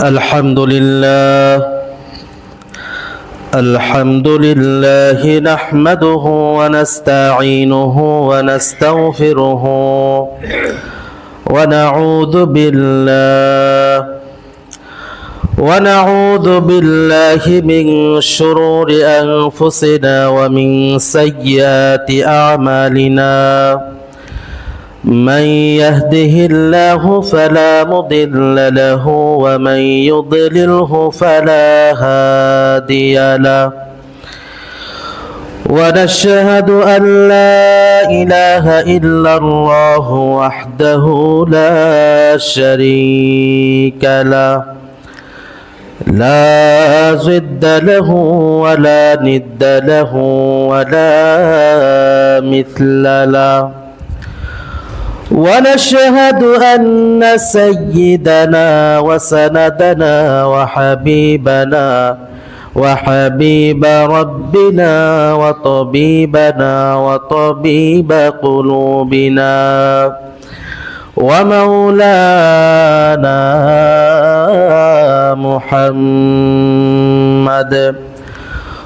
الحمد لله نحمده ونستعينه ونستغفره ونعوذ بالله من شرور أنفسنا ومن سيئات أعمالنا من يهده الله فلا مضل له ومن يضلله فلا هادي له ونشهد أن لا إله إلا الله وحده لا شريك له لا ضد له ولا ند له ولا مثل له ونشهد أن سيدنا وسندنا وحبيب ربنا وطبيبنا وطبيب قلوبنا ومولانا محمد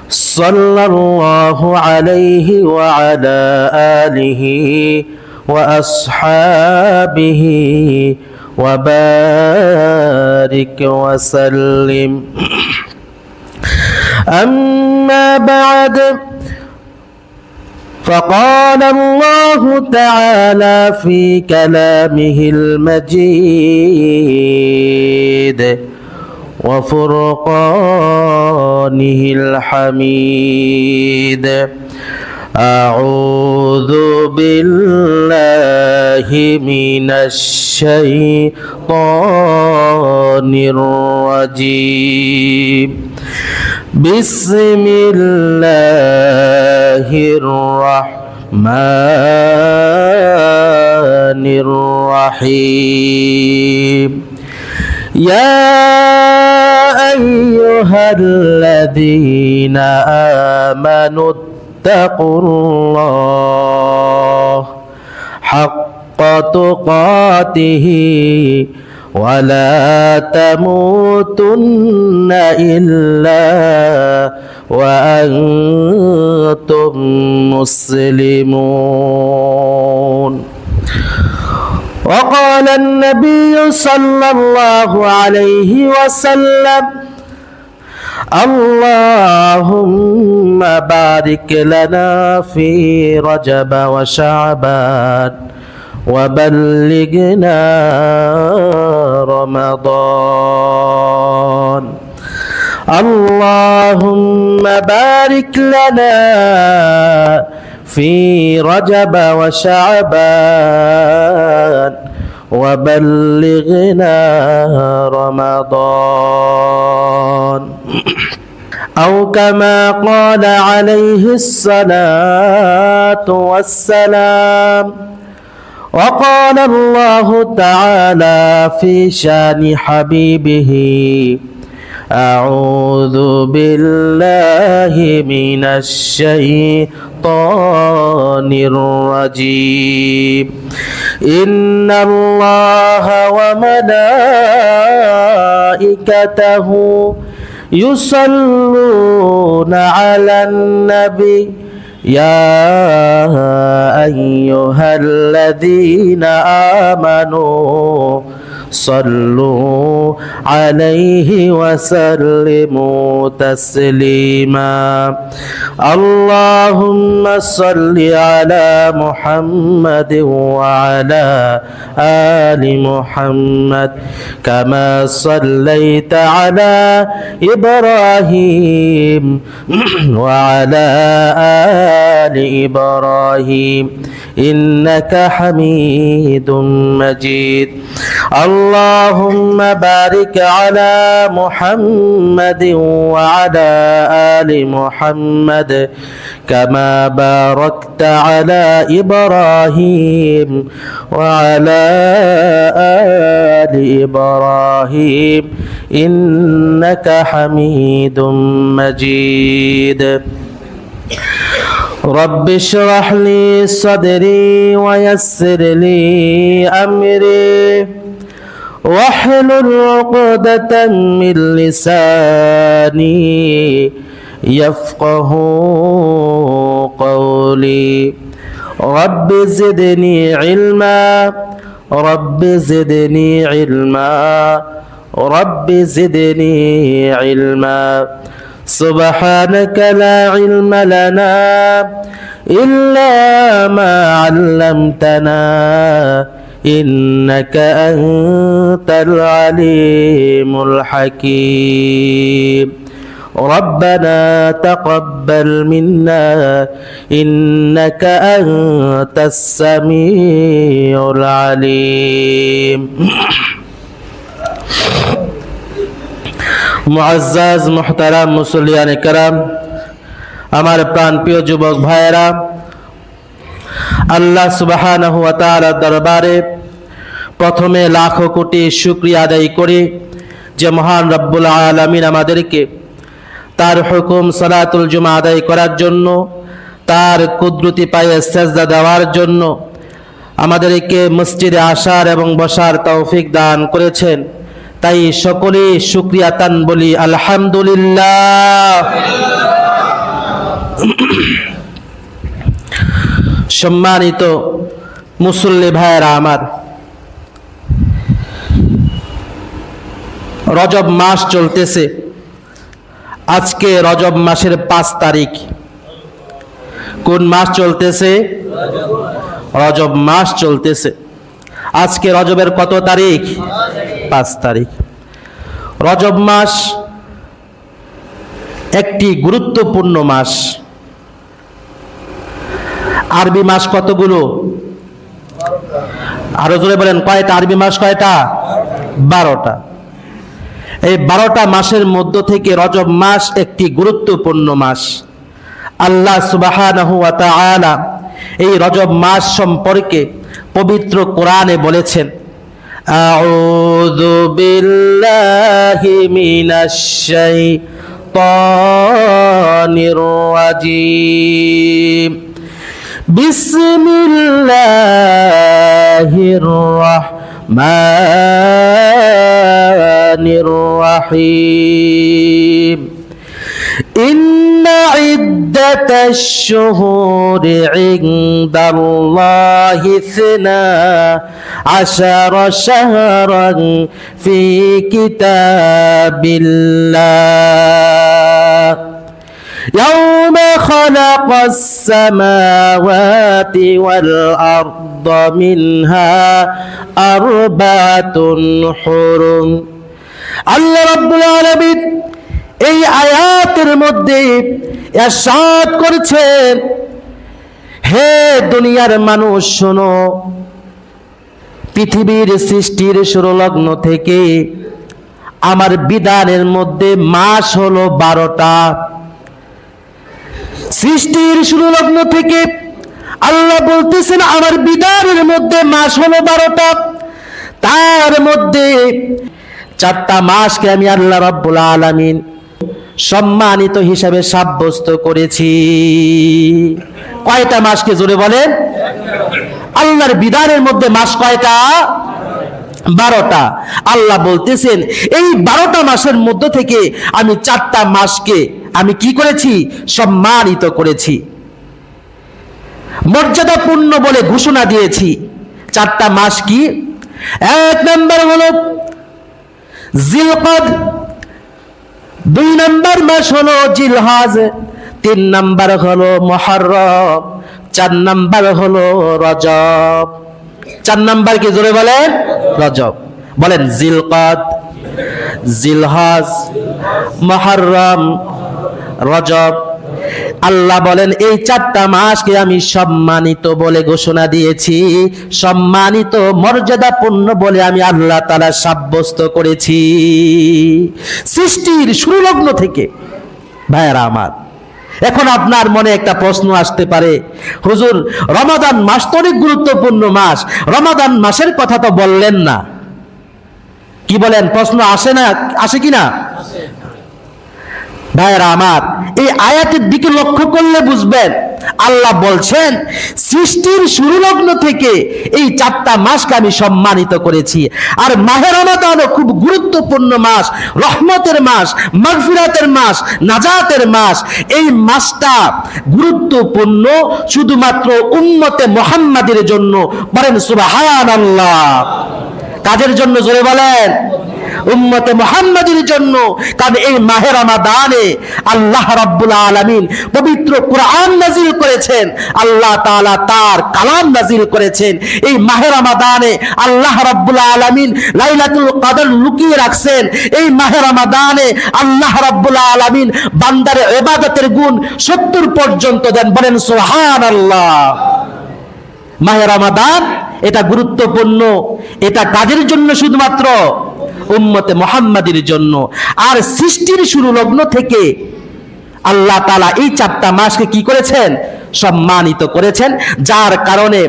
صلى الله عليه وعلى آله وأصحابه وبارك وسلم أما بعد فقال الله تعالى في كلامه المجيد وفرقانه الحميد أعوذ بالله من الشيطان الرجيم بسم الله الرحمن الرحيم يا أيها الذين آمنوا اتقوا الله حق تقاته ولا تموتن إلا وأنتم مسلمون. وقال النبي صلى الله عليه وسلم اللهم بارك لنا في رجب وشعبان وبلغنا رمضان. اللهم بارك لنا في رجب وشعبان وبلغنا رمضان أو كما قال عليه الصلاة والسلام. وقال الله تعالى في شان حبيبه أعوذ بالله من الشيطان الرجيم إن الله وملائكته يصلون على النبي يا أيها الذين آمنوا صلوا عليه وسلموا تسليما. اللهم صل على محمد وعلى آل محمد كما صليت على إبراهيم وعلى آل إبراهيم إنك حميد مجيد. اللهم بارك على محمد وعلى آل محمد كما باركت على إبراهيم وعلى آل إبراهيم إنك حميد مجيد. رب اشرح لي صدري ويسر لي أمري واحلل عقدة من لساني يفقه قولي رب زدني علما رب زدني علما رب زدني علما سبحانك لا علم لنا إلا ما علمتنا إنك أنت العليم الحكيم ربنا تقبل منا إنك أنت السميع العليم মুআজ্জাজ মুহতারাম মুসল্লিয়ানে কেরাম, আমার প্রাণ প্রিয় যুবক ভাইয়েরা, আল্লাহ সুবহানাহু ওয়া তাআলার দরবারে প্রথমে লাখো কোটি শুকরিয়া আদায় করি যে মহান রব্বুল আলামিন আমাদেরকে তার হুকুম সালাতুল জুমা আদায় করার জন্য, তার কুদরতি পায়ে সেজদা দেওয়ার জন্য আমাদেরকে মসজিদে আসার এবং বসার তৌফিক দান করেছেন। তাই সকলে শুকরিয়া তান বলি আলহামদুলিল্লাহ। সম্মানিত মুসল্লি ভাইয়েরা আমার, রজব মাস চলতেছে। আজকে রজব মাসের 5 তারিখ। কোন মাস চলতেছে? রজব মাস চলতেছে। আজকে রজবের কত তারিখ? 5 তারিখ। রজব মাস একটি গুরুত্বপূর্ণ মাস। আরবি মাস কতগুলো? আরো জোরে বলেন, কয়টা আরবি মাস? কয়টা? 12টা। এই 12টা মাসের মধ্য থেকে রজব মাস একটি গুরুত্বপূর্ণ মাস। আল্লাহ সুবহানাহু ওয়া তাআলা এই রজব মাস সম্পর্কে পবিত্র কোরআনে বলেছেন, আউযু বিল্লাহি মিনাশ শাইতানির রাজীম বিসমিল্লাহির রাহমানির রাহিম ইন্না ইদ্দাতাশ শুহুরি ইনদাল্লাহি 12 শাহরান ফি কিতাবিল্লাহ ইয়াওমা খালাকাস সামাওয়াতি ওয়াল আরদা মিনহা আরবাতুন হুরুম। আল্লাহ রাব্বুল আলামিন এই আয়াতের মধ্যে ইরশাদ করেছেন, হে দুনিয়ার মানুষ শোনো, পৃথিবীর সৃষ্টির শুরু লগ্ন থেকে আমার বিধানের মধ্যে মাস হলো 12টা। সৃষ্টির শুরু লগ্ন থেকে আল্লাহ বলতেছেন আমার বিধানের মধ্যে মাস হলো 12টা। তার মধ্যে 4টা মাসকে আমি আল্লাহ রাব্বুল আলামিন সম্মানিত হিসাবে সাব্যস্ত করেছি। কয়টা মাসকে জোরে বলেন? আল্লাহর বিধানের মধ্যে মাস কয়টা? 12টা। আল্লাহ বলতেছেন এই 12টা মাসের মধ্য থেকে আমি 4টা মাসকে আমি কি করেছি? সম্মানিত করেছি, মর্যাদাপূর্ণ বলে ঘোষণা দিয়েছি। 4টা মাস কি? 1 নম্বর হলো জিলকদ, 2 নম্বর মাস হলো জিলহজ, 3 নম্বর হলো মুহররম, 4 নম্বর হলো রজব। 4 নম্বর কি জোরে বলেন? রজব। বলেন জিলকদ, জিলহজ, মুহররম, রজব। আল্লাহ বলেন এই 4টা মাসকে আমি সম্মানিত বলে ঘোষণা দিয়েছি, সম্মানিত মর্যাদাপূর্ণ বলে আমি আল্লাহ তাআলা সাব্যস্ত করেছি সৃষ্টির শুরু লগ্ন থেকে। ভাইয়েরা আমার, এখন আপনার মনে একটা প্রশ্ন আসতে পারে, হুজুর রমাদান মাস তো অনেক গুরুত্বপূর্ণ মাস, রমাদান মাসের কথা তো বললেন না। কি বলেন? প্রশ্ন আসে না? আসে কিনা? ভাইয়েরা আমার, এই আয়াতের দিকে লক্ষ্য করলে বুঝবেন আল্লাহ বলছেন সৃষ্টির শুরু লগ্ন থেকে এই 4টা মাসকে আমি সম্মানিত করেছি। আর মাহে রমাদানও খুব গুরুত্বপূর্ণ মাস, রহমতের মাস, মাগফিরাতের মাস, নাজাতের মাস। এই মাসটা গুরুত্বপূর্ণ শুধুমাত্র উম্মতে মুহাম্মাদের জন্য। বলেন সুবহানাল্লাহ। কাদের জন্য? জোরে বলেন। উম্মতে মুহাম্মাদের জন্য। কারণ এই মাহে রমাদানে আল্লাহ রাব্বুল আলামিন পবিত্র কোরআন নাজিল করেছেন, আল্লাহ তাআলা তার কালাম নাজিল করেছেন। এই মাহে রমাদানে আল্লাহ রাব্বুল আলামিন লাইলাতুল কদর লুকিয়ে রাখছেন। এই মাহে রমাদানে আল্লাহ রাব্বুল আলামিন বান্দার ইবাদতের গুণ 70 পর্যন্ত দেন। বলেন সুবহানাল্লাহ। মাহে রমাদান এটা গুরুত্বপূর্ণ। এটা কাদের জন্য? শুধুমাত্র উম্মতে মুহাম্মাদের জন্য। আর সৃষ্টির শুরু লগ্ন থেকে আল্লাহ তাআলা এই 4টা মাসকে কি করেছেন? সম্মানিত করেছেন। যার কারণে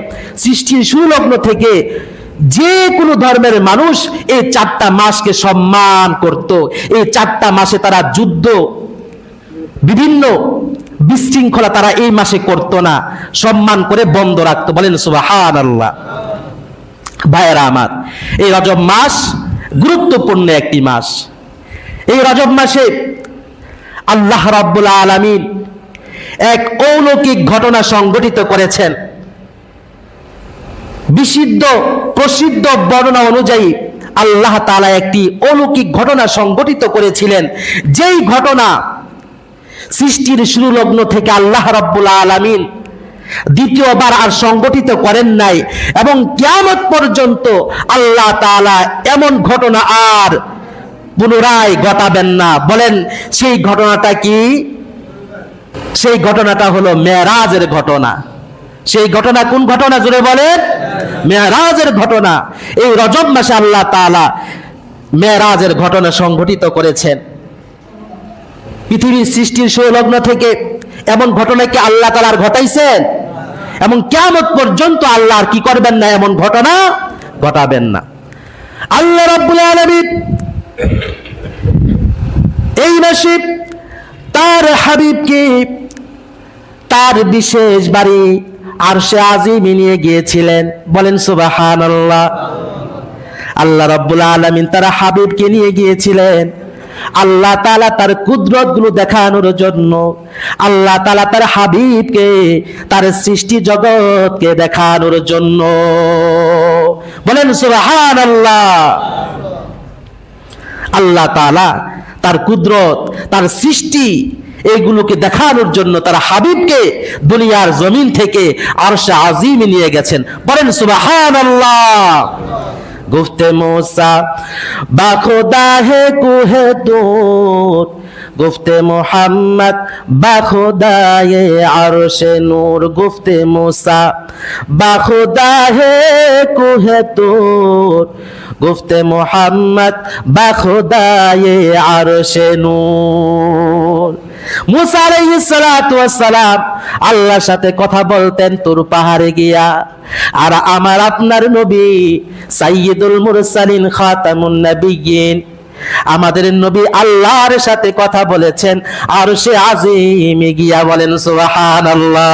সৃষ্টির শুরু লগ্ন থেকে যে কোনো ধর্মের মানুষ এই 4টা মাসকে সম্মান করত। এই 4টা মাসে তারা যুদ্ধ, বিভিন্ন বিশৃঙ্খলা তারা এই মাসে করত না, সম্মান করে বন্ধ রাখতো। বলেন সুবহানাল্লাহ। ভাইয়েরা আমার, এই রজব মাস গুরুত্বপূর্ণ একটি মাস। এই রজব মাসে আল্লাহ রাব্বুল আলামিন এক অলৌকিক ঘটনা সংঘটিত করেছেন। বিশুদ্ধ প্রসিদ্ধ বর্ণনা অনুযায়ী আল্লাহ তাআলা একটি অলৌকিক ঘটনা সংঘটিত করেছিলেন, যেই ঘটনা সৃষ্টির শুরু লগ্ন থেকে আল্লাহ রাব্বুল আলামিন দ্বিতীয়বার আর সংগঠিত করেন নাই, এবং কিয়ামত পর্যন্ত আল্লাহ তাআলা এমন ঘটনা আর পুনরায় ঘটাবেন না। বলেন সেই ঘটনাটা কি? সেই ঘটনাটা হলো মেরাজের ঘটনা। সেই ঘটনা কোন ঘটনা? জোরে বলেন। মেরাজের ঘটনা। এই রজব মাসে আল্লাহ তাআলা মেরাজের ঘটনা সংঘটিত করেছেন। পৃথিবীর সৃষ্টির শুরু লগ্ন থেকে এমন ঘটনা কি আল্লাহ তাআলা ঘটাইছেন? এবং কিয়ামত পর্যন্ত আল্লাহ আর কি করবেন না? এমন ঘটনা ঘটাবেন না। আল্লাহ রাব্বুল আলামিন এই মাসে তার হাবিবকে তার বিশেষ বাড়ি আরশে আজিমে নিয়ে গিয়েছিলেন। বলেন সুবহানাল্লাহ। আল্লাহ রাব্বুল আলামিন তার হাবিবকে নিয়ে গিয়েছিলেন আল্লাহ তাআলা তার কুদরত গুলো দেখানোর জন্য। আল্লাহ তাআলা তার হাবিবকে তার সৃষ্টি জগৎকে দেখানোর জন্য। বলেন সুবহানাল্লাহ। আল্লাহ তাআলা তার কুদরত, তার সৃষ্টি এইগুলোকে দেখানোর জন্য তার হাবিবকে দুনিয়ার জমিন থেকে আরশে আজিমে নিয়ে গেছেন। বলেন সুবহানাল্লাহ। गुफ्ते मूसा बाखुदा है कुहे दूर, गुफ्ते मोहम्मद बाखुदा ये अर्शे नूर। गुफ्ते मूसा बाखुदा है कुहे दूर, गुफ्ते मोहम्मद बाखुदा ये अर्शे नूर। मूसा আলাইহিস সালাতু ওয়াস সালাম আল্লাহর সাথে কথা বলতেন তুর পাহাড়ে গিয়া। আর আমার আপনার নবী সাইয়্যিদুল মুরসালিন খাতামুন নবিয়্যিন, আমাদের নবী আল্লাহর সাথে কথা বলেছেন আরশে আজিমে গিয়া। বলেন সুবহানাল্লাহ।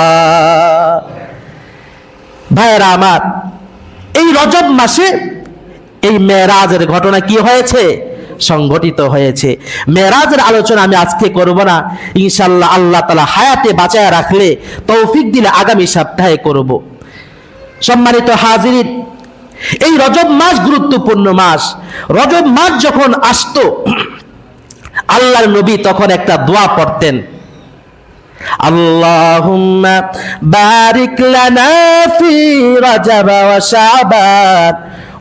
ভাইরা আমার, এই রজব মাসে এই মেরাজের ঘটনা কি হয়েছে? সংঘটিত হয়েছে। মেরাজের আলোচনা আমি আজকে করব না, ইনশাআল্লাহ আল্লাহ তাআলা হায়াতে বাঁচায় রাখলে, তৌফিক দিলে আগামী সপ্তাহে করব। সম্মানিত হাজিরিন, এই রজব মাস গুরুত্বপূর্ণ মাস। রজব মাস যখন আসতো আল্লাহর নবী তখন একটা দোয়া পড়তেন, আল্লাহুম্মা বারিক লানা ফি রজব ওয়া শাবান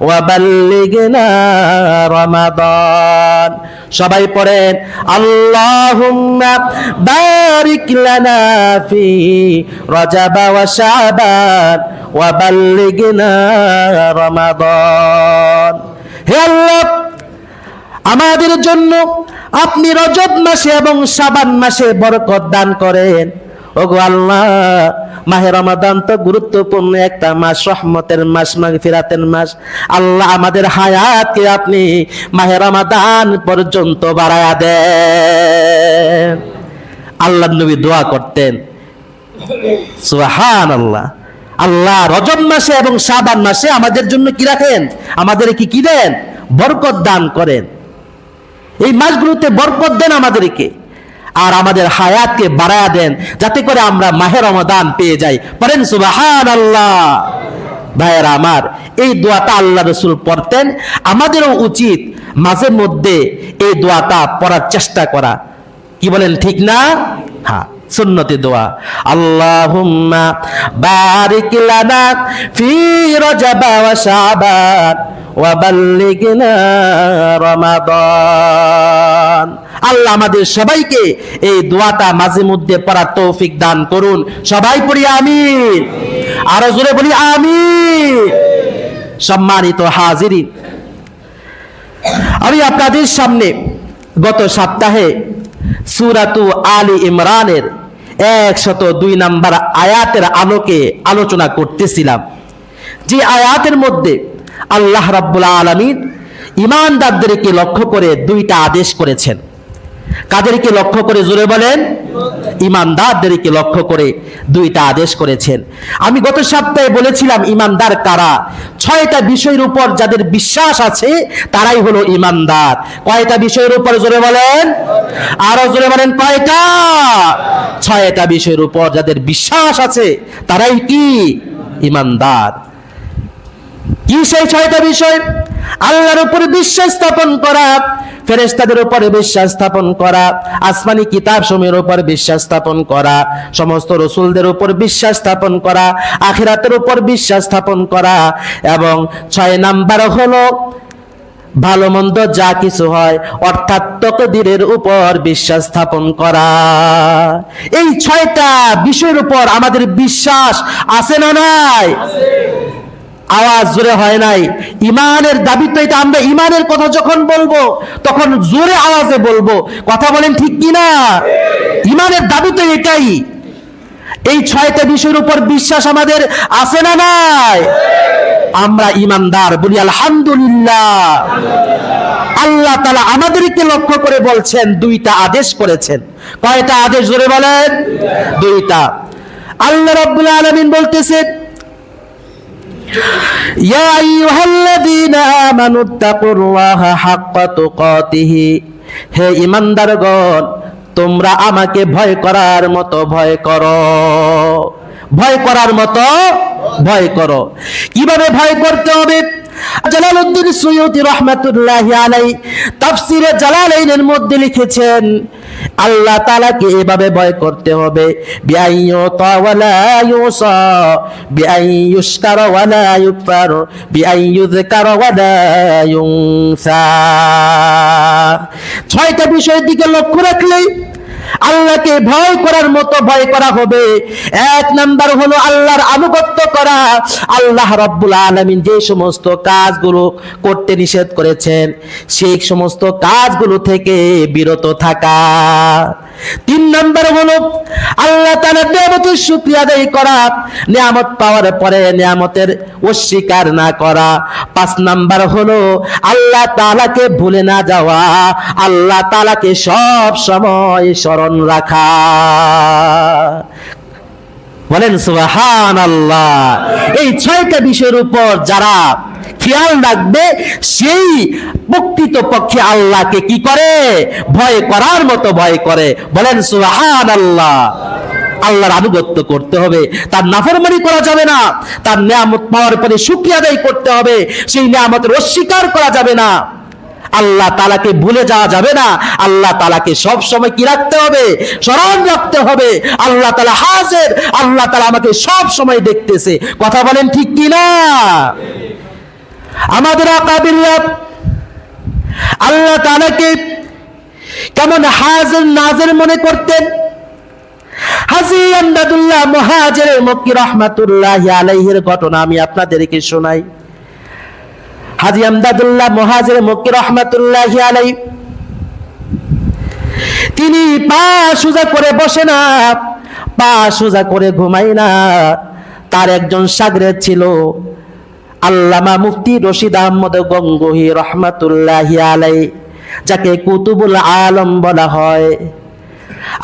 ওয়া বাল্লিগনা রমাদান। সবাই পড়েন, আল্লাহুম্মা বারিক লানা ফি রজব ওয়া শাবান ওয়া বাল্লিগনা রমাদান। হে আল্লাহ, আমাদের জন্য আপনি রজব মাসে এবং শাবান মাসে বরকত দান করেন। ওগো আল্লাহ, মাহে রমাদান তো গুরুত্বপূর্ণ একটা মাস, রহমতের মাস, মাগফিরাতের মাস। আল্লাহ, আমাদের হায়াতকে আপনি মাহে রমাদান পর্যন্ত বাড়ায়া দেন। আল্লাহর নবী দোয়া করতেন। সুবহানাল্লাহ। আল্লাহ রজব মাসে এবং শাবান মাসে আমাদের জন্য কি রাখেন? আমাদের কি দেন? বরকত দান করেন। এই মাসগুলোতে বরকত দেন আমাদেরকে, আর আমাদের হায়াতকে বাড়ায়া দেন, যাতে করে আমরা মাহে রমাদান পেয়ে যাই। পড়েন সুবহানাল্লাহ। ভাইয়েরা আমার, এই দোয়াটা আল্লাহ রাসূল পড়তেন। আমাদেরও উচিত মাঝে মধ্যে এই দোয়াটা পড়ার চেষ্টা করা। কি বলেন, ঠিক না? হ্যাঁ, সুন্নতি দোয়া। আল্লাহুম্মা বারিক লানা ফি রজব ওয়া শাবান ওয়া বাল্লিগনা রমাদান। আল্লাহ আমাদের সবাইকে এই দোয়াটা মাঝে মধ্যে পড়ার তৌফিক দান করুন। সবাই পড়ি আমিন। আরো জোরে বলি আমিন। সম্মানিত হাজিরিন, আমি আপনাদের সামনে গত সপ্তাহে সূরাতু আলী ইমরানের 102 নম্বর আয়াতের আলোকে আলোচনা করতেছিলাম। যে আয়াতের মধ্যে আল্লাহ রাব্বুল আলামিন ঈমানদারদেরকে লক্ষ্য করে 2টা আদেশ করেছেন। কাদেরকে লক্ষ্য করে? জোরে বলেন। ঈমানদারদেরকে লক্ষ্য করে 2টা আদেশ করেছেন। আমি গত সপ্তাহে বলেছিলাম ঈমানদার কারা? 6টা বিষয়ের উপর যাদের বিশ্বাস আছে তারাই হলো ঈমানদার। কয়টা বিষয়ের উপর? জোরে বলেন। আরো জোরে বলেন, কয়টা? 6টা বিষয়ের উপর যাদের বিশ্বাস আছে তারাই কি? ঈমানদার। কি সেই 6টা বিষয়? আল্লাহর উপর বিশ্বাস স্থাপন করা, ফেরেশতাদের উপরে বিশ্বাস স্থাপন করা, আসমানি কিতাব সমূহের উপর বিশ্বাস স্থাপন করা, সমস্ত রাসূলদের উপর বিশ্বাস স্থাপন করা, আখিরাতের উপর বিশ্বাস স্থাপন করা, এবং 6 নাম্বার হলো ভালো মন্দ যা কিছু হয় অর্থাৎ তাকদীরের উপর বিশ্বাস স্থাপন করা। এই 6টা বিষয়ের উপর আমাদের বিশ্বাস আছে না নাই? আওয়াজ জোরে হয় নাই। ইমানের দাবি তো এটা। আমরা ইমানের কথা যখন বলবো তখন জোরে আওয়াজে বলবো। কথা বলেন, ঠিক কিনা? ইমানের দাবি তো এটাই। এই 6টা বিষয়ের উপর বিশ্বাস আমাদের আছে না নাই? আমরা ইমানদার, বলি আলহামদুলিল্লাহ। আল্লাহ তাআলা আমাদেরকে লক্ষ্য করে বলছেন 2টা আদেশ করেছেন। কয়টা আদেশ? জোরে বলেন। 2টা। আল্লাহ রাব্বুল আলামিন বলতেছেন, ইয়া আইয়ুহাল্লাযীনা আমানুত্তাকুল্লাহা হাক্কা তুকাতিহি, হে ঈমানদারগণ তোমরা আমাকে ভয় করার মতো ভয় করো। ভয় করার মতো ভয় করো। কিভাবে ভয় করতে হবে? জালালউদ্দিন সুয়ুতী রাহমাতুল্লাহি আলাইহি তাফসীরে জালালাইনের মধ্যে লিখেছেন, আল্লাহ তাআলাকে এভাবে ভয় করতে হবে, বিআইয়ুতা ওয়ালা ইউসা, বিআইয়ুশকারা ওয়ালা ইউকফার, বিআইয়ুযকারা ওয়ালা ইউনসা। 6টা বিষয়ের দিকে লক্ষ্য রাখলেই আল্লাহকে ভয় করার মতো ভয় করা হবে। 1 নাম্বার হলো আল্লাহর আনুগত্য করা। আল্লাহ রাব্বুল আলামিন যে সমস্ত কাজগুলো করতে নিষেধ করেছেন সেই সমস্ত কাজগুলো থেকে বিরত থাকা। 3 নাম্বার হলো আল্লাহ তাআলার নিয়ামতের শুকরিয়া আদায় করা, নিয়ামত পাওয়ার পরে নিয়ামতের অস্বীকার না করা। 5 নাম্বার হলো আল্লাহ তাআলাকে ভুলে না যাওয়া, আল্লাহ তাআলাকে সব সময় স্মরণ রাখা। বলেন সুবহানাল্লাহ। এই 6টা বিষয়ের উপর যারা খেয়াল রাখবে সেই প্রকৃতপক্ষে আল্লাহকে কি করে? ভয় করার মতো ভয় করে। বলেন সুবহানাল্লাহ। আল্লাহর আনুগত্য করতে হবে, তার নাফরমানি করা যাবে না, তার নিয়ামত পাওয়ার পরে শুকরিয়া আদায় করতে হবে, সেই নিয়ামতের অস্বীকার করা যাবে না, আল্লাহ তাআলাকে ভুলে যাওয়া যাবে না, আল্লাহ তাআলাকে সব সময় কি রাখতে হবে? স্মরণ রাখতে হবে। আল্লাহ তাআলা হাজির, আল্লাহ তাআলা আমাকে সব সময় দেখতেছে। কথা বলেন, ঠিক কি না? আমাদের আকাবিররা আল্লাহ তাআলাকে কেমন হাজির নাজির মনে করতেন? হাজী আমদাদুল্লাহ মুহাজির মক্কি রাহমাতুল্লাহি আলাইহির ঘটনা আমি আপনাদেরকে শোনাই। হাজী আমদাদুল্লাহ মুহাজির মক্কি রাহমাতুল্লাহি আলাইহি তিনি পা সোজা করে বসে না, পা সোজা করে ঘুমায় না। তার একজন শাগরেদ ছিল আল্লামা মুফতি রশিদ আহমদ গঙ্গোহী রাহমাতুল্লাহি আলাইহি, যাকে কুতুবুল আলম বলা হয়।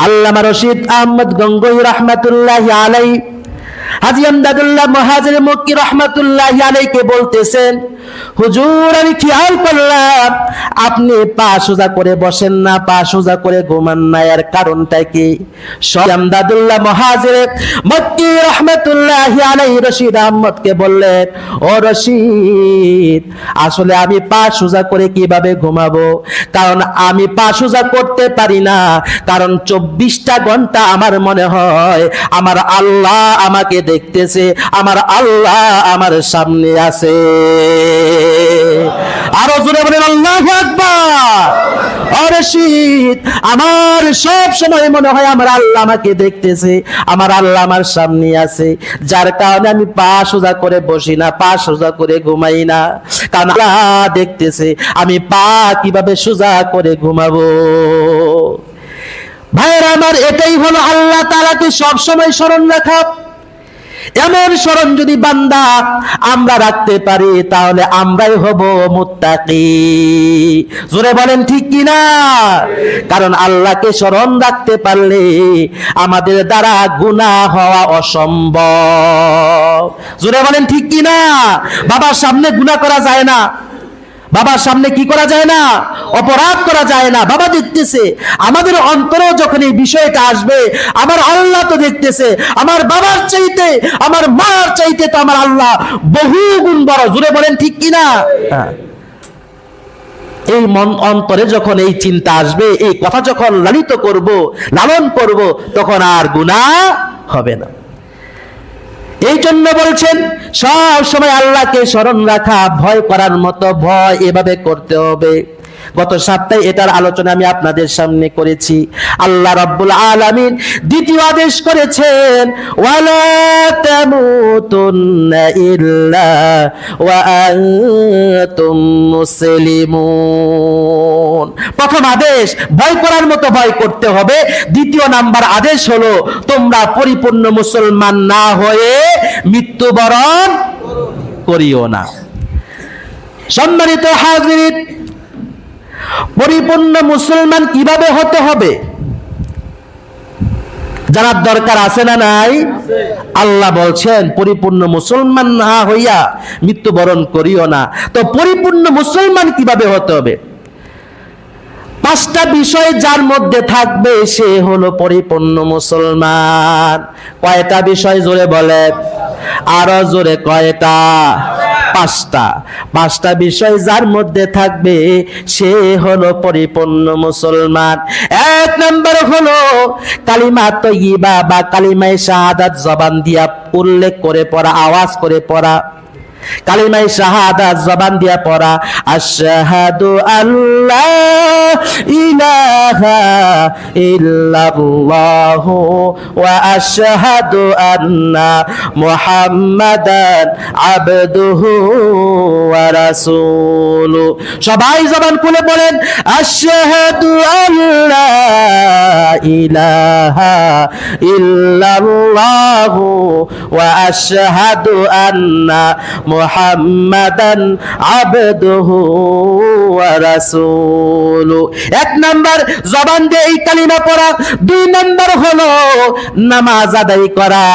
আল্লামা রশিদ আহমদ গঙ্গোহী রাহমাতুল্লাহি আলাইহি হাজী আমদাদুল্লাহ মুহাজির মক্কি রাহমাতুল্লাহি আলাইহিকে বলতেছেন, হুজুর আমি খেয়াল করলাম আপনি পা সোজা করে বসেন না, পা সোজা করে ঘুমান না, এর কারণটা কি? আমদাদুল্লাহ মুহাজির মক্কি রাহমাতুল্লাহি আলাইহি রশিদ আহমদকে বললেন, ও রশিদ, আসলে আমি পা সোজা করে কিভাবে ঘুমাবো? কারণ আমি পা সোজা করতে পারি না, কারণ 24টা ঘন্টা আমার মনে হয় আমার আল্লাহ আমাকে দেখতেছে, আমার আল্লাহ আমার সামনে আছে। আরো জোরে বলেন আল্লাহু আকবার। ও রশিদ, আমার সব সময় মনে হয় আমার আল্লাহ আমাকে দেখতেছে, আমার আল্লাহ আমার সামনে আছে, যার কারণে আমি পা সোজা করে বসি না, পা সোজা করে ঘুমাই না, কারণ আল্লাহ দেখতেছে আমি পা কিভাবে সোজা করে ঘুমাবো। ভাইরা আমার, এটাই হলো আল্লাহ তাআলাকে সব সময় স্মরণ রাখা। এমন স্মরণ যদি বান্দা আমরা রাখতে পারি তাহলে আমরাই হব মুত্তাকি। জোরে বলেন ঠিক কিনা? কারণ আল্লাহকে স্মরণ রাখতে পারলে আমাদের দ্বারা গুনাহ হওয়া অসম্ভব। জোরে বলেন ঠিক কিনা? বাবার সামনে গুনাহ করা যায় না, বাবার সামনে কি করা যায় না? অপরাধ করা যায় না। বাবা দেখতেছে, আমাদের অন্তরেও যখন এই বিষয়টা আসবে, আমার আল্লাহ তো দেখতেছে, আমার বাবার চাইতে, আমার মার চাইতে তো আমার আল্লাহ বহু গুণ বড়। জোরে বলেন ঠিক কিনা? এই মন অন্তরে যখন এই চিন্তা আসবে, এই কথা যখন লালিত করব, লালন করব, তখন আর গুনাহ হবে না। এই জন্য বলছেন সব সময় আল্লাহকে স্মরণ রাখা, ভয় করার মতো ভয় এভাবে করতে হবে। গত সপ্তাহে এটার আলোচনা আমি আপনাদের সামনে করেছি। আল্লাহ রাব্বুল আলামিন দ্বিতীয় আদেশ করেছেন, ওয়ালা তামুতুন্না ইল্লা ওয়া আনতুম মুসলিমুন। প্রথম আদেশ ভয় করার মতো ভয় করতে হবে। দ্বিতীয় নাম্বার আদেশ হলো তোমরা পরিপূর্ণ মুসলমান না হয়ে মৃত্যুবরণ করিও না। সম্মানিত হাজিরিন, পরিপূর্ণ মুসলমান কিভাবে হতে হবে জানার দরকার আছে না নাই? আল্লাহ বলছেন পরিপূর্ণ মুসলমান না হইয়া মৃত্যুবরণ করিও না। তো পরিপূর্ণ মুসলমান কিভাবে হতে হবে? 5টা বিষয় যার মধ্যে থাকবে সে হলো পরিপূর্ণ মুসলমান। কয়টা বিষয় জোরে বলে? আরো জোরে কয়টা? 5টা। 5টা বিষয় যার মধ্যে থাকবে সে হলো পরিপূর্ণ মুসলমান। 1 নম্বর হলো কালিমা তয়্যিবা বা কালিমায়ে শাহাদাত জবান দিয়া উল্লেখ করে পড়া, আওয়াজ করে পড়া। কালিমায়ে শাহাদাত জবান দিয়া পড়া, আশহাদু আল্লা ইলাহা ইল্লাল্লাহু ওয়া আশহাদু আন্না মুহাম্মাদান আবদুহু ওয়া রাসূলুহু। সবাই জবান খুলে বলেন, আশহাদু আল্লা ইলাহা ইল্লাল্লাহু ওয়া আশহাদু আন্না মুহাম্মাদান আবদুহু ওয়া রাসূলুহু। 1 নাম্বার জবান দিয়ে এই কালিমা পড়া। 2 নাম্বার হলো নামাজ আদায় করা।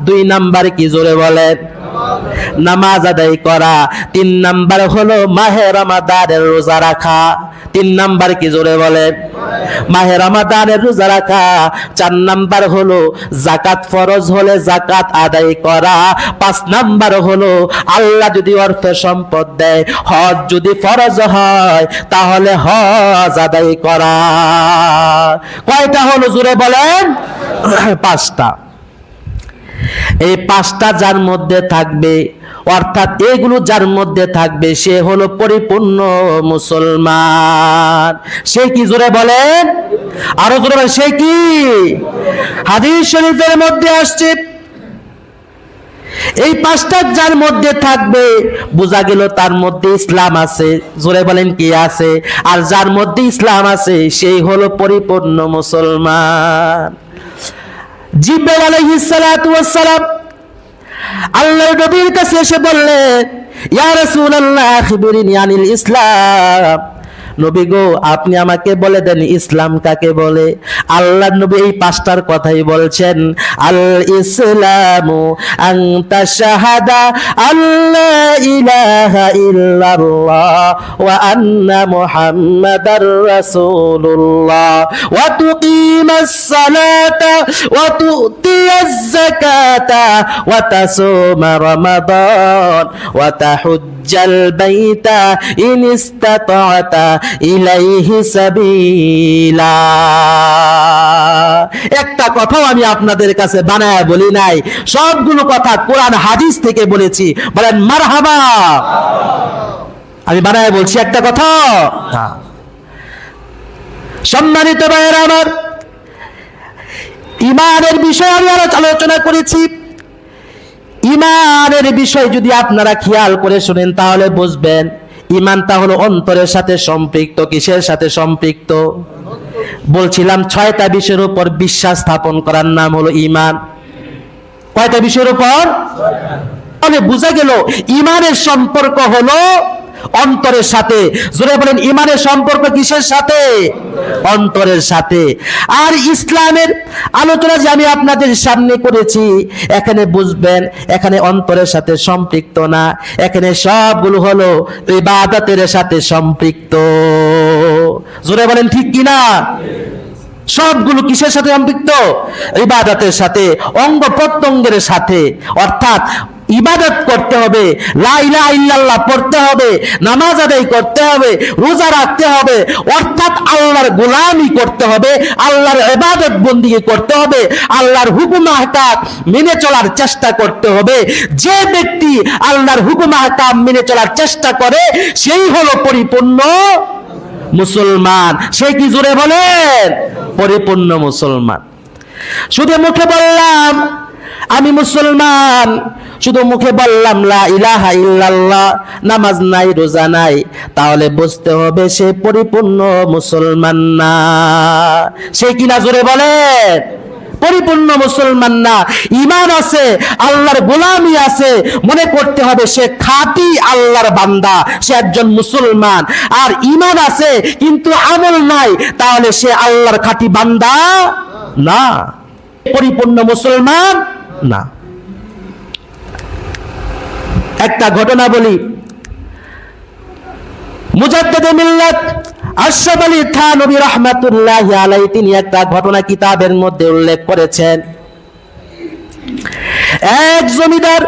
2 নাম্বার কি জোরে বলেন? নামাজ আদায় করা। 3 নাম্বার হলো মাহে রমাদানের রোজা রাখা। 3 নাম্বার কি জোরে বলেন? মাহে রমাদানের রোজা রাখা। 4 নাম্বার হলো যাকাত ফরজ হলে যাকাত আদায় করা। 5 নাম্বার হলো আল্লাহ যদি অর্থ সম্পদ দেয়, হজ যদি ফরজ হয় তাহলে হজ আদায় করা। কয়টা হলো জোরে বলেন? 5টা। এই 5টা যার মধ্যে থাকবে, অর্থাৎ এগুলো যার মধ্যে থাকবে সে হলো পরিপূর্ণ মুসলমান। সে কি জোরে বলেন? আরো জোরে বলেন, সে কি? হাদিস শরীফের মধ্যে আসছে এই 5টা যার মধ্যে থাকবে বোঝা গেল তার মধ্যে ইসলাম আছে। জোরে বলেন কি আছে? আর যার মধ্যে ইসলাম আছে সেই হলো পরিপূর্ণ মুসলমান। জিবরাইল আলাইহিস সালাতু ওয়াস সালাম আল্লাহর নবীর কাছে এসে বললেন, ইয়া রাসূলুল্লাহ আখবিরনি আনিল ইসলাম। নবী গো, আপনি আমাকে বলে দেন ইসলাম কাকে বলে। আল্লাহর নবী এই পাঁচটার কথাই বলছেন। আল ইসলামু আন তাশহাদা আল্লা ইলাহা ইল্লাল্লাহ ওয়া আন্না মুহাম্মাদার রাসূলুল্লাহ ওয়া তুকিমাস সালাতা ওয়া তু'তিয়াজ যাকাতা ওয়া তাসুমা রমাদান ওয়া তাহুজ্জাল বাইতা ইন ইসতাতা'তা ইলাইহি সাবিলা। একটা কথাও আমি আপনাদের কাছে বানায় বলি নাই, সবগুলো কথা কোরআন হাদিস থেকে বলেছি। বলেন মারহাবা। আমি বানায় বলছি একটা কথা? সম্মানিত ভাইয়েরা আমার, ঈমানের বিষয়ে আমি আলোচনা করেছি। ঈমানের বিষয় যদি আপনারা খেয়াল করে শুনেন তাহলে বুঝবেন ঈমানটা হলো অন্তরের সাথে সম্পৃক্ত। কিসের সাথে সম্পৃক্ত? বলছিলাম 6টা বিষয়ের উপর বিশ্বাস স্থাপন করার নাম হলো ঈমান। কয়টা বিষয়ের উপর? তাহলে বোঝা গেল ঈমানের সম্পর্ক হলো অন্তরের সাথে। জোরে বলেন, ঈমানের সম্পর্ক কিসের সাথে? অন্তরের সাথে। আর ইসলামের আলোচনা যে আমি আপনাদের সামনে করেছি, এখানে বুঝবেন এখানে অন্তরের সাথে সম্পৃক্ত না, এখানে সবগুলো হলো ইবাদতের সাথে সম্পৃক্ত। জোরে বলেন ঠিক কিনা? সবগুলো কিসের সাথে সম্পৃক্ত? ইবাদতের সাথে, অঙ্গ প্রত্যঙ্গের সাথে। অর্থাৎ ইবাদত করতে হবে, লা ইলাহা ইল্লাল্লাহ পড়তে হবে, নামাজ আদায় করতে হবে, রোজা রাখতে হবে, অর্থাৎ আল্লাহর গোলামি করতে হবে, আল্লাহর ইবাদত বন্দেগী করতে হবে, আল্লাহর হুকুম আহকাম মেনে চলার চেষ্টা করতে হবে। যে ব্যক্তি আল্লাহর হুকুম আহকাম মেনে চলার চেষ্টা করে সেই হলো পরিপূর্ণ মুসলমান। সে কি? জোরে বলেন, পরিপূর্ণ মুসলমান। শুধু মুখে বললাম আমি মুসলমান, শুধু মুখে বললাম লা ইলাহা ইল্লাল্লাহ, নামাজ নাই, রোজা নাই, তাহলে বুঝতে হবে সে পরিপূর্ণ মুসলমান না। সে কি না? জোরে বলেন, পরিপূর্ণ মুসলমান না। ঈমান আছে, আল্লাহর গোলামি আছে, মনে করতে হবে সে খাঁটি আল্লাহর বান্দা, সে একজন মুসলমান। আর ঈমান আছে কিন্তু আমল নাই, তাহলে সে আল্লাহর খাঁটি বান্দা না, পরিপূর্ণ মুসলমান না। একটা ঘটনা বলি। মুজাদ্দিদে মিল্লাত আশরাফ আলী থানভী রাহমাতুল্লাহি আলাইহি তিনি একটা ঘটনা কিতাবের মধ্যে উল্লেখ করেছেন। এক জমিদার,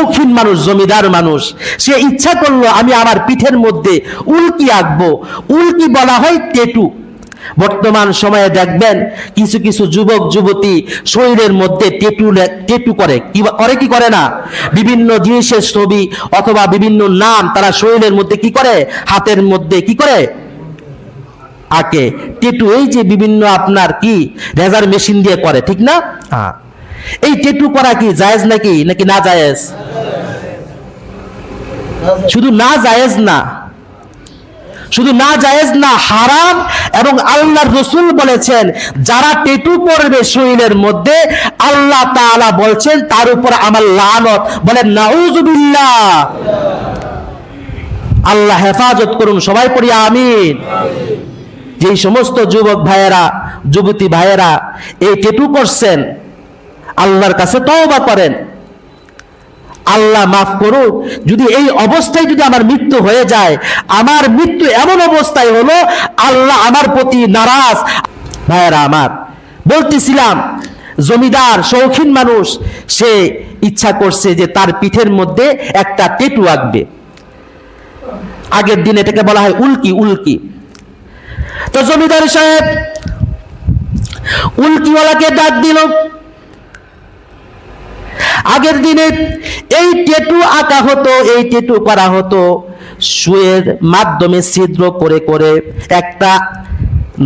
দক্ষিণ মানুষ, জমিদার মানুষ, সে ইচ্ছা করলো আমি আমার পিঠের মধ্যে উল্কি আঁকবো। উল্কি বলা হয় টেটু। বর্তমান সময়ে দেখবেন কিছু কিছু যুবক যুবতী শরীরের মধ্যে টেটু করে। কি করে না? বিভিন্ন জিনিসের ছবি অথবা বিভিন্ন নাম তারা শরীরের মধ্যে কি করে? হাতের মধ্যে কি করে? আঁকে টেটু। এই যে বিভিন্ন আপনার কি লেজার মেশিন দিয়ে করে, ঠিক না? হ্যাঁ। এই টেটু করা কি জায়েজ নাকি না জায়েজ? শুধু না জায়েজ না, শুধু না জায়েজ না, হারাম। এবং আল্লাহর রাসূল বলেছেন যারা টেটু করবে শরীরের মধ্যে, আল্লাহ তাআলা বলছেন তার উপর আমার লানত। বলেন নাউযুবিল্লাহ। আল্লাহ হেফাজত করুন, সবাই পড়ি আমিন। যেই সমস্ত যুবক ভাইয়েরা, যুবতী ভাইয়েরা এই টেটু করছেন, আল্লাহর কাছে তওবা করেন, আল্লাহ মাফ করুক। যদি এই অবস্থায় যদি আমার মৃত্যু হয়ে যায়, আমার মৃত্যু এমন অবস্থায় হলো আল্লাহ আমার প্রতি নারাজ। ভাইয়েরা আমার, বলতেছিলাম জমিদার শৌখিন মানুষ, সে ইচ্ছা করছে যে তার পিঠের মধ্যে একটা টেটু আঁকবে। আগের দিন এটাকে বলা হয় উল্কি। উল্কি তো জমিদার সাহেব উল্কিওয়ালাকে ডাক দিল। আগের দিনে এই টেটু আঁকা হতো, এই টেটু করা হতো সুয়ের মাধ্যমে ছিদ্র করে করে একটা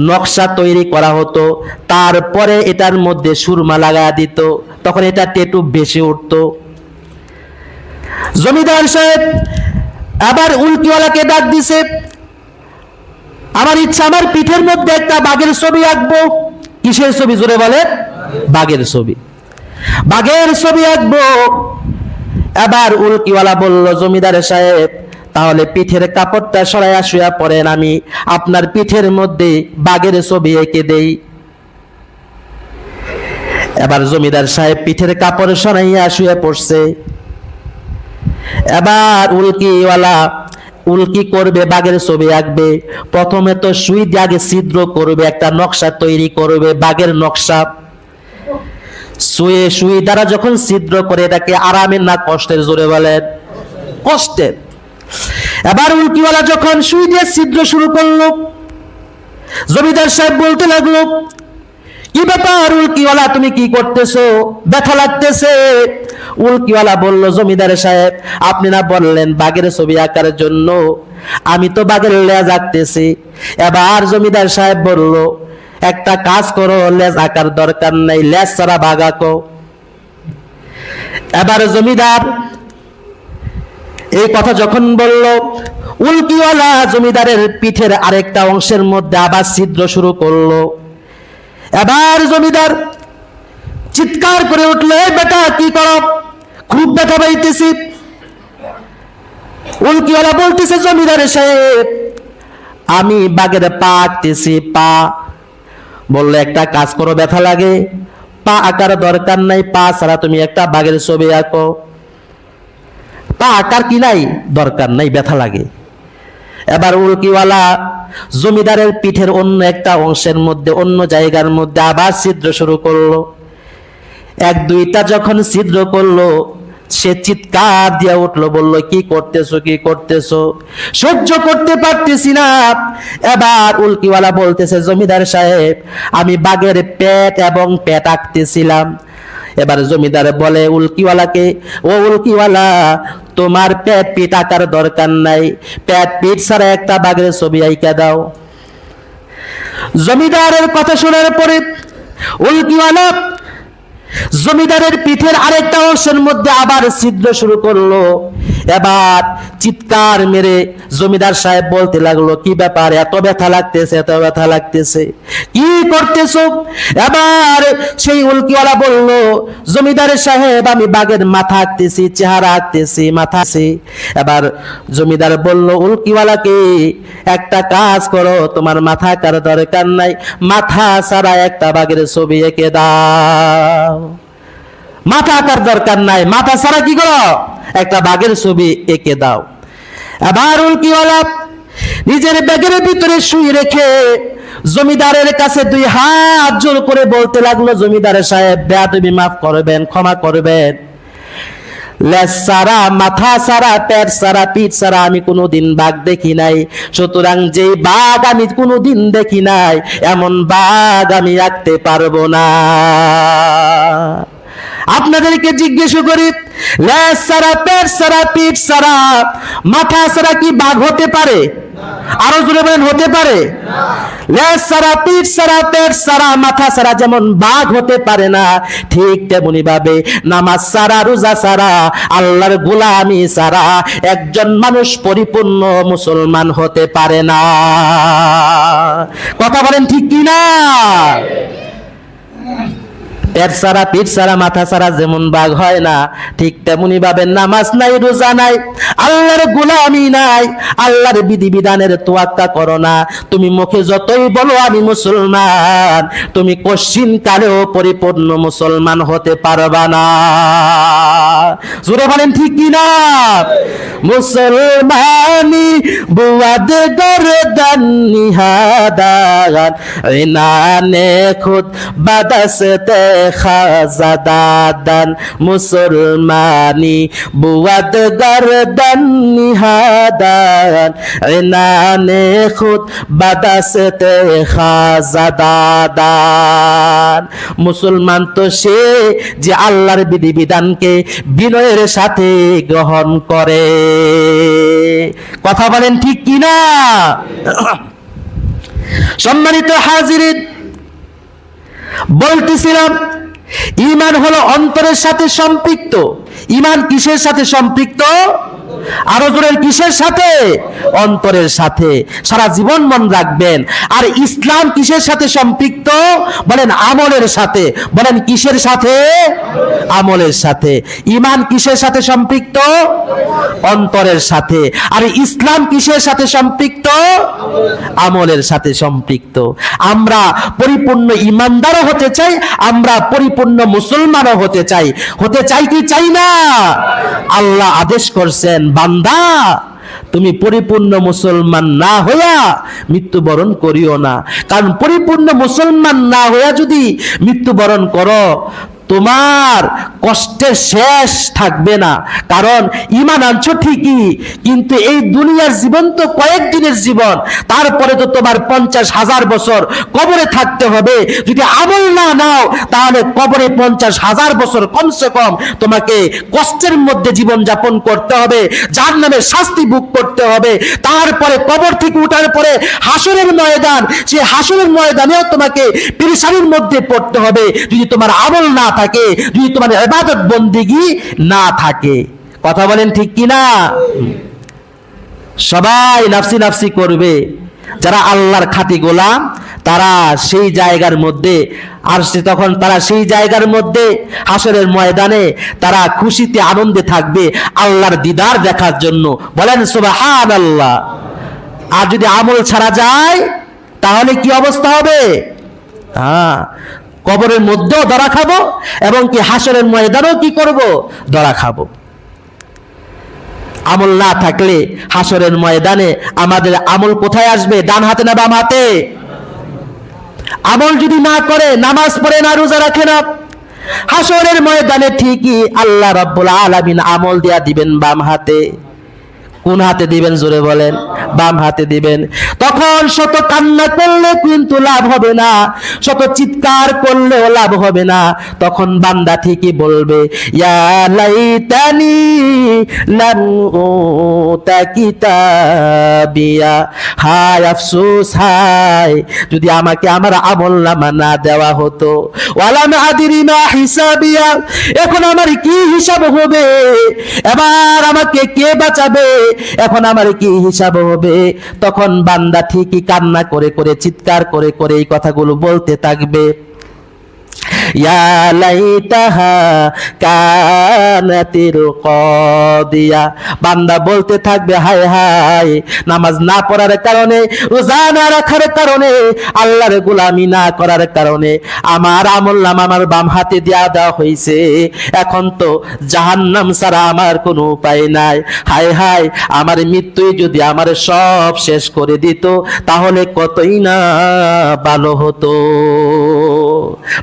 নকশা তৈরি করা হতো। তারপরে এটার মধ্যে সুরমা লাগা দিত, তখন এটা টেটু বেশি উঠতো। জমিদার সাহেব আবার উল্কিওয়ালাকে ডাক দিছে, আমার ইচ্ছা আমার পিঠের মধ্যে একটা বাঘের ছবি আঁকবো। কিসের ছবি? জোরে বলে, বাঘের ছবি। বাঘের ছবি আঁকবো। এবার উল্কিওয়ালা বলল জমিদার সাহেব তাহলে পিঠের কাপড়টা সরাইয়া শুয়া পড়েন, আমি আপনার পিঠের মধ্যে বাঘের ছবি এঁকে দেই। এবার জমিদার সাহেব পিঠের কাপড় সরাইয়া শুয়ে পড়ছে। এবার উল্কি করবে, বাঘের ছবি আঁকবে। প্রথমে তো সুই দিয়ে আগে ছিদ্র করবে, একটা নকশা তৈরি করবে, বাঘের নকশা। সুই দ্বারা যখন ছিদ্র করে, এটাকে আরামের না কষ্টের? জোরে বলেন। কষ্টের। এবার উল্কিওয়ালা যখন সুই দিয়ে ছিদ্র শুরু করলো, জমিদার সাহেব বলতে লাগলো, কি ব্যাপার উল্কিওয়ালা, তুমি কি করতেছো? ব্যথা লাগতেছে? উল্কিওয়ালা বলল, জমিদার সাহেব আপনি না বললেন বাঘের ছবি আঁকার জন্য, আমি তো বাঘের লেজ আঁকতেছি। এবার জমিদার সাহেব বলল, একটা কাজ করো, লেজ আঁকার দরকার নাই, লেজ ছাড়া বাঘ আঁকো। এবার জমিদার এই কথা যখন বলল, উল্কিওয়ালা জমিদারের পিঠের আরেকটা অংশের মধ্যে আবার ছিদ্র শুরু করলো। এবার জমিদার চিৎকার করে উঠল, এই বেটা কি করো, খুব ব্যথা পাইতেছি। উল্কিওয়ালা বলতেছে, জমিদার সাহেব আমি বাঘের পা আঁকতেছি, পা। বললো, একটা কাজ করো, ব্যথা লাগে, পা আঁকার দরকার নাই, পা ছাড়া তুমি একটা বাঘের ছবি আঁকো। পা আঁকার কি নাই, দরকার নাই, ব্যথা লাগে। এবার উল্কিওয়ালা জমিদারের পিঠের অন্য একটা অংশের মধ্যে, অন্য জায়গার মধ্যে আবার ছিদ্র শুরু করলো। এক দুইটা যখন ছিদ্র করলো, সে চিৎকার দিয়ে উঠলো, বললো, কি করতেছো, কি করতেছো, সহ্য করতে পারতেছি না। এবার উল্কিওয়ালা বলতেছে, জমিদার সাহেব আমি বাঘের পেট এবং পেট আঁকতেছিলাম। এবার জমিদার বলে উল্কিওয়ালাকে, ও উল্কিওয়ালা, তোমার পেট পিঠ আঁকার দরকার নাই, পেট পিঠ ছাড়া একটা বাঘের ছবি আঁকা দাও। জমিদারের কথা শোনার পরে উল্কিওয়ালা জমিদারের পিঠের আরেকটা অংশের মধ্যে আবার ছিদ্র শুরু করলো। এবার চিৎকার মেরে জমিদার সাহেব বলতে লাগলো, কি ব্যাপার, এত ব্যথা লাগতেছে, এত ব্যথা লাগতেছে, কি করতেছো? এবার সেই উল্কিওয়ালা বলল, জমিদার সাহেব আমি বাঘের মাথা আঁকতেছি, চেহারা আঁকতেছি, মাথা আছে। এবার জমিদার বলল উল্কিওয়ালাকে, একটা কাজ করো, তোমার মাথা আঁকার দরকার নাই, মাথা ছাড়া একটা বাঘের ছবি এঁকে দাও। মাথা আঁকার দরকার নাই, মাথা ছাড়া কি করো, একটা বাঘের ছবি এঁকে দাও। এবার উল্কিওয়ালা নিজের ব্যাগের ভিতরে শুয়ে রেখে জমিদারের কাছে দুই হাত জোর করে বলতে লাগলো, জমিদার সাহেব বেয়াদবি মাফ করবেন, ক্ষমা করবেন, লেজ ছাড়া, মাথা ছাড়া, পেট ছাড়া, পিঠ ছাড়া আমি কোনোদিন বাঘ দেখি নাই। সুতরাং যেই বাঘ আমি কোনোদিন দেখি নাই, এমন বাঘ আমি আঁকতে পারবো না। আপনাদেরকে জিজ্ঞেস করি, লেজ ছাড়া, পেট ছাড়া, পিঠ ছাড়া, মাথা ছাড়া কি বাঘ হতে পারে? আরো জোরে বলেন, হতে পারে? লেজ ছাড়া, পিঠ ছাড়া, পেট ছাড়া, মাথা ছাড়া যেমন বাঘ হতে পারে না, ঠিক তেমনি ভাবে নামাজ ছাড়া, রোজা ছাড়া, আল্লাহর গোলামি ছাড়া একজন মানুষ পরিপূর্ণ মুসলমান হতে পারে না। কথা বলেন ঠিক কি না? পেট ছাড়া, পিঠ ছাড়া, মাথা ছাড়া যেমন বাঘ হয় না, ঠিক তেমনি ভাবে নামাজ নাই, রোজা নাই, আল্লাহর গোলামি নাই, আল্লাহর বিধিবিধানের তোয়াক্কা করো না, তুমি মুখে যতই বলো আমি মুসলমান, তুমি কশিন কালেও পরিপূর্ণ মুসলমান হতে পারবা না। জোরে বলেন ঠিক কি না? মুসলমানি বুয়াদ গরদান নিহাদান, ইনানে খুদ বাদাসতে খাজাদান, মুসলমানি বুয়াদ গরদান নিহাদান, ইনানে খুদ বাদাসতে খাজাদান। মুসলমান তো সে যে আল্লাহর বিধিবিধানকে বিনয়ের সাথে গ্রহণ করে। কথা বলেন ঠিক কি না? সম্মানিত হাজিরিন, বলতেছিলাম ঈমান হলো অন্তরের সাথে সম্পৃক্ত। ঈমান কিসের সাথে সম্পৃক্ত? আরো জোরে, কিসের সাথে? অন্তরের সাথে। সারা জীবন মনে রাখবেন। আর ইসলাম কিসের সাথে সম্পৃক্ত? বলেন আমলের সাথে। বলেন কিসের সাথে? আমলের সাথে। ঈমান কিসের সাথে সম্পৃক্ত? অন্তরের সাথে। আর ইসলাম কিসের সাথে সম্পৃক্ত? আমলের সাথে সম্পৃক্ত। আমরা পরিপূর্ণ ঈমানদারও হতে চাই, আমরা পরিপূর্ণ মুসলমানও হতে চাই। হতে চাই কি চাই না? আল্লাহ আদেশ করছেন, বান্দা তুমি পরিপূর্ণ মুসলমান না হইয়া মৃত্যুবরণ করিও না। কারণ পরিপূর্ণ মুসলমান না হইয়া যদি মৃত্যুবরণ করো, তোমার কষ্টের শেষ থাকবে না। কারণ ঈমান আনছো ঠিকই, কিন্তু এই দুনিয়ার জীবন তো কয়েকদিনের জীবন, তারপরে তো তোমার 50,000 বছর কবরে থাকতে হবে। যদি আমল না নাও, তাহলে কবরে 50,000 বছর কমসে কম তোমাকে কষ্টের মধ্যে জীবন যাপন করতে হবে, জাহান্নামের শাস্তি ভোগ করতে হবে। তারপরে কবর থেকে উঠার পরে হাসরের ময়দান, সেই হাসরের ময়দানেও তোমাকে পেরেশানির মধ্যে পড়তে হবে যদি তোমার আমল না থাকে, যদি তোমার ইবাদত বন্দেগী না থাকে। কথা বলেন ঠিক কি না? সবাই নাফসি নাফসি করবে। যারা আল্লাহর খাঁটি গোলাম, তারা সেই জায়গার মধ্যে, আর তখন তারা সেই জায়গার মধ্যে হাসরের ময়দানে তারা খুশিতে আনন্দে থাকবে আল্লাহর দিদার দেখার জন্য। বলেন সুবহানাল্লাহ। আর যদি আমল ছাড়া যায়, তাহলে কি অবস্থা হবে? কবরের মধ্যেও ধরা খাবো, এবং কি হাসরের ময়দানেও কি করব? ধরা খাবো। আমল না থাকলে হাসরের ময়দানে আমাদের আমল কোথায় আসবে? ডান হাতে না বাম হাতে? আমল যদি না করে, নামাজ পড়ে না, রোজা রাখে না, হাসরের ময়দানে ঠিকই আল্লাহ রাব্বুল আলামিন আমল দিয়া দিবেন বাম হাতে। কোন হাতে দিবেন? জোরে বলেন। বাম হাতে দিবেন। তখন শত কান্না করলে কিন্তু লাভ হবে না, শত চিৎকার করলেও লাভ হবে না। তখন বান্দা ঠিকই বলবে, ইয়া লাইতানি লাম উতা কিতাবিয়া, হায় আফসোস, হায় যদি আমাকে আমার আমলনামা না দেওয়া হতো। ওয়ালাম আদরি মা হিসাবিয়া, এখন আমার কি হিসাব হবে? এবার আমাকে কে বাঁচাবে? এখন আমার কি হিসাব হবে? তখন বান্দা ঠিকই কান্না করে করে, চিৎকার করে করে এই কথাগুলো বলতে থাকবে, ইয়া লাইতাহা কানাতিল কাদিয়া। বান্দা বলতে থাকবে, হায় হায়, নামাজ না পড়ার কারণে, রোজা না রাখার কারণে, আল্লাহর গোলামি না করার কারণে আমার আমলনামা আমার বাম হাতে দেওয়া হয়েছে। এখন তো জাহান্নাম ছাড়া আমার কোনো উপায় নাই। হায় হায়, আমার মৃত্যুই যদি আমার সব শেষ করে দিত, তাহলে কতই না ভালো হতো।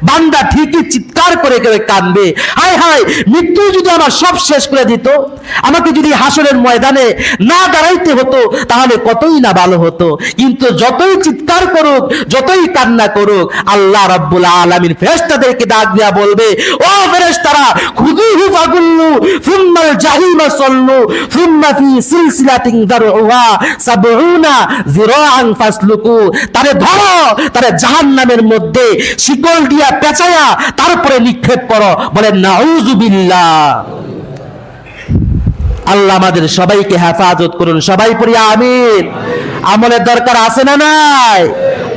বান্দা ঠিকই চিৎকার করে করে কাঁদবে, হায় হায়, মৃত্যু যদি আমার সব শেষ করে দিত, আমাকে যদি হাসরের ময়দানে না দাঁড়াইতে হতো, তাহলে কতই না ভালো হতো। কিন্তু যতই চিৎকার করুক, যতই কান্না করুক, আল্লাহ রাব্বুল আলামিন ফেরেশতাদেরকে ডাক দিয়া বলবে, ও ফেরেশতারা, খুযুহু ফাগুল্লু সুম্মাল জাহিমা সাল্লু সুম্মা ফি সিলসিলাতিন দারউহা ৭০ যিরাআন ফাসলুকু। তারে ধরো, তারে জাহান্নামের মধ্যে শিকল দিয়া পেঁচায়া তারপরে নিক্ষেপ করো। বলেন নাউযুবিল্লাহ। আল্লাহ আমাদের সবাইকে হেফাজত করুন। সবাই পড়ি আমিন। আমলের দরকার আছে না নাই?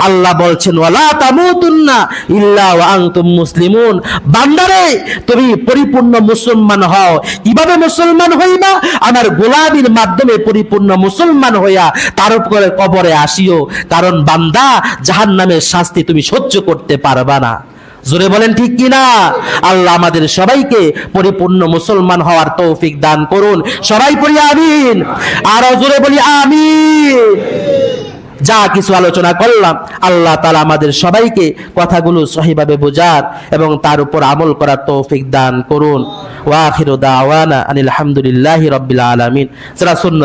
আল্লাহ বলছেন, ওয়ালা তামুতুন্না ইল্লা ওয়া আনতুম মুসলিমুন। বান্দারে, তুমি পরিপূর্ণ মুসলমান হও। কিভাবে মুসলমান হইবা? আমার গোলামির মাধ্যমে পরিপূর্ণ মুসলমান হইয়া তারপরে কবরে আসিও। কারণ বান্দা, জাহান্নামের শাস্তি তুমি সহ্য করতে পারবা না। জোরে বলেন ঠিক কিনা? আল্লাহ আমাদের সবাইকে পরিপূর্ণ মুসলমান হওয়ার তৌফিক দান করুন। সবাই পড়ি আমিন। আরো জোরে বলি আমিন। যা কিছু আলোচনা করলাম, আল্লাহ তাআলা আমাদের সবাইকে কথাগুলো সহিভাবে বোঝার এবং তার উপর আমল করার তৌফিক দান করুন। ওয়া আখিরু দাওয়ানা আনিল হামদুলিল্লাহি রাব্বিল আলামিন। যারা সুন্নাত